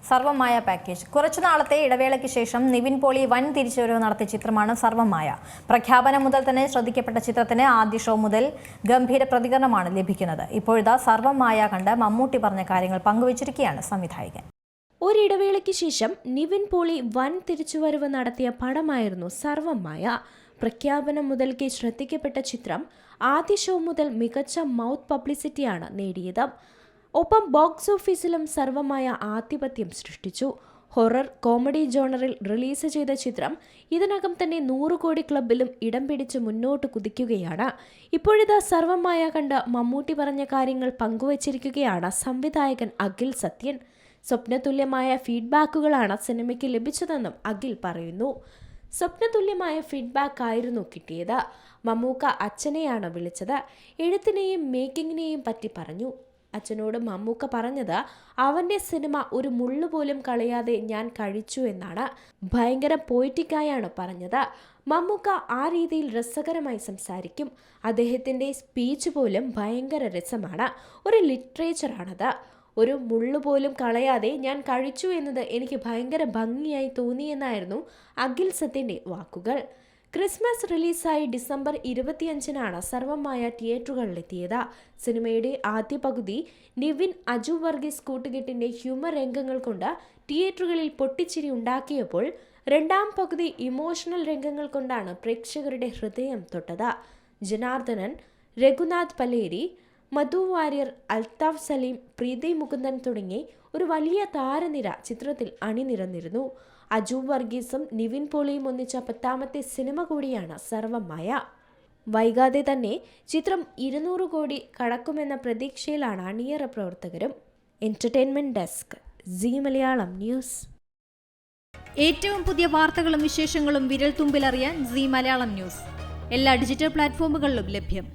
സർവമായ package. കുറച്ചുനാളത്തെ ഇടവേളയ്ക്ക് ശേഷം നിവിൻ പോളി വൻ തിരിച്ചുവരവ് നടത്തിയ ചിത്രമാണ് സർവമായ. പ്രഖ്യാപനം മുതൽ തന്നെ ശ്രദ്ധിക്കപ്പെട്ട ചിത്രത്തിന് ആദ്യ ഷോ മുതൽ ഗംഭീര പ്രതികരണമാണ് ലഭിക്കുന്നത്. ഇപ്പോഴിതാ സർവമായ കണ്ട് മമ്മൂട്ടി പറഞ്ഞ കാര്യങ്ങൾ പങ്കുവച്ചിരിക്കുകയാണ് സംവിധായകൻ. ഒരിടവേളയ്ക്ക് ശേഷം നിവിൻ പോളി വൻ തിരിച്ചുവരവ് നടത്തിയ പടമായിരുന്നു സർവമായ. പ്രഖ്യാപനം മുതൽക്കേ ശ്രദ്ധിക്കപ്പെട്ട ചിത്രം ആദ്യ ഷോ മുതൽ മികച്ച മൗത്ത് പബ്ലിസിറ്റിയാണ് നേടിയത്. ഒപ്പം ബോക്സ് ഓഫീസിലും സർവമായ ആധിപത്യം സൃഷ്ടിച്ചു. ഹൊറർ കോമഡി ജോണറിൽ റിലീസ് ചെയ്ത ചിത്രം ഇതിനകം തന്നെ 100 കോടി ക്ലബിലും ഇടം പിടിച്ച് മുന്നോട്ട് കുതിക്കുകയാണ്. ഇപ്പോഴിതാ സർവമായ കണ്ട് മമ്മൂട്ടി പറഞ്ഞ കാര്യങ്ങൾ പങ്കുവച്ചിരിക്കുകയാണ് സംവിധായകൻ അഖിൽ സത്യൻ. സ്വപ്നതുല്യമായ ഫീഡ്ബാക്കുകളാണ് സിനിമയ്ക്ക് ലഭിച്ചതെന്നും അഖിൽ പറയുന്നു. സ്വപ്നതുല്യമായ ഫീഡ്ബാക്ക് ആയിരുന്നു കിട്ടിയത്. മമ്മൂക്ക അച്ഛനെയാണ് വിളിച്ചത്. എഴുത്തിനെയും മേക്കിങ്ങിനെയും പറ്റി പറഞ്ഞു. അച്ഛനോട് മമ്മൂക്ക പറഞ്ഞത് അവൻ്റെ സിനിമ ഒരു മുള്ളു പോലും കളയാതെ ഞാൻ കഴിച്ചു എന്നാണ്. ഭയങ്കര പോയിറ്റിക്കായാണ് പറഞ്ഞത്. മമ്മൂക്ക ആ രീതിയിൽ രസകരമായി സംസാരിക്കും. അദ്ദേഹത്തിൻ്റെ സ്പീച്ച് പോലും ഭയങ്കര രസമാണ്. ഒരു ലിറ്ററേച്ചറാണത്. ഒരു മുള്ളു പോലും കളയാതെ ഞാൻ കഴിച്ചു എന്നത് എനിക്ക് ഭയങ്കര ഭംഗിയായി തോന്നിയെന്നായിരുന്നു അഖിൽ സത്യൻ്റെ വാക്കുകൾ. ക്രിസ്മസ് റിലീസായി ഡിസംബർ 25-നാണ് സർവമായ തിയേറ്ററുകളിലെത്തിയത്. സിനിമയുടെ ആദ്യ പകുതി നിവിൻ അജു വർഗീസ് കൂട്ടുകെട്ടിൻ്റെ ഹ്യൂമർ രംഗങ്ങൾ കൊണ്ട് തിയേറ്ററുകളിൽ പൊട്ടിച്ചിരി ഉണ്ടാക്കിയപ്പോൾ രണ്ടാം പകുതി ഇമോഷണൽ രംഗങ്ങൾ കൊണ്ടാണ് പ്രേക്ഷകരുടെ ഹൃദയം തൊട്ടത്. ജനാർദ്ദനൻ, രഘുനാഥ് പലേരി, മധു വാര്യർ, അൽത്താഫ് സലീം, പ്രീതി മുകുന്ദൻ തുടങ്ങി ഒരു വലിയ താരനിര ചിത്രത്തിൽ അണിനിരന്നിരുന്നു. അജു വർഗീസും നിവിൻ പോളിയും ഒന്നിച്ച 10ാമത്തെ സിനിമ കൂടിയാണ് സർവമായ. വൈകാതെ തന്നെ ചിത്രം 200 കോടി കടക്കുമെന്ന പ്രതീക്ഷയിലാണ് അണിയറ പ്രവർത്തകരും. Entertainment desk, Zee Malayalam news. ഏറ്റവും പുതിയ വാർത്തകളും വിശേഷങ്ങളും വിരൽ തുമ്പിലറിയാൻ സീ മലയാളം ന്യൂസ് എല്ലാ ഡിജിറ്റൽ പ്ലാറ്റ്ഫോമുകളിലും ലഭ്യം.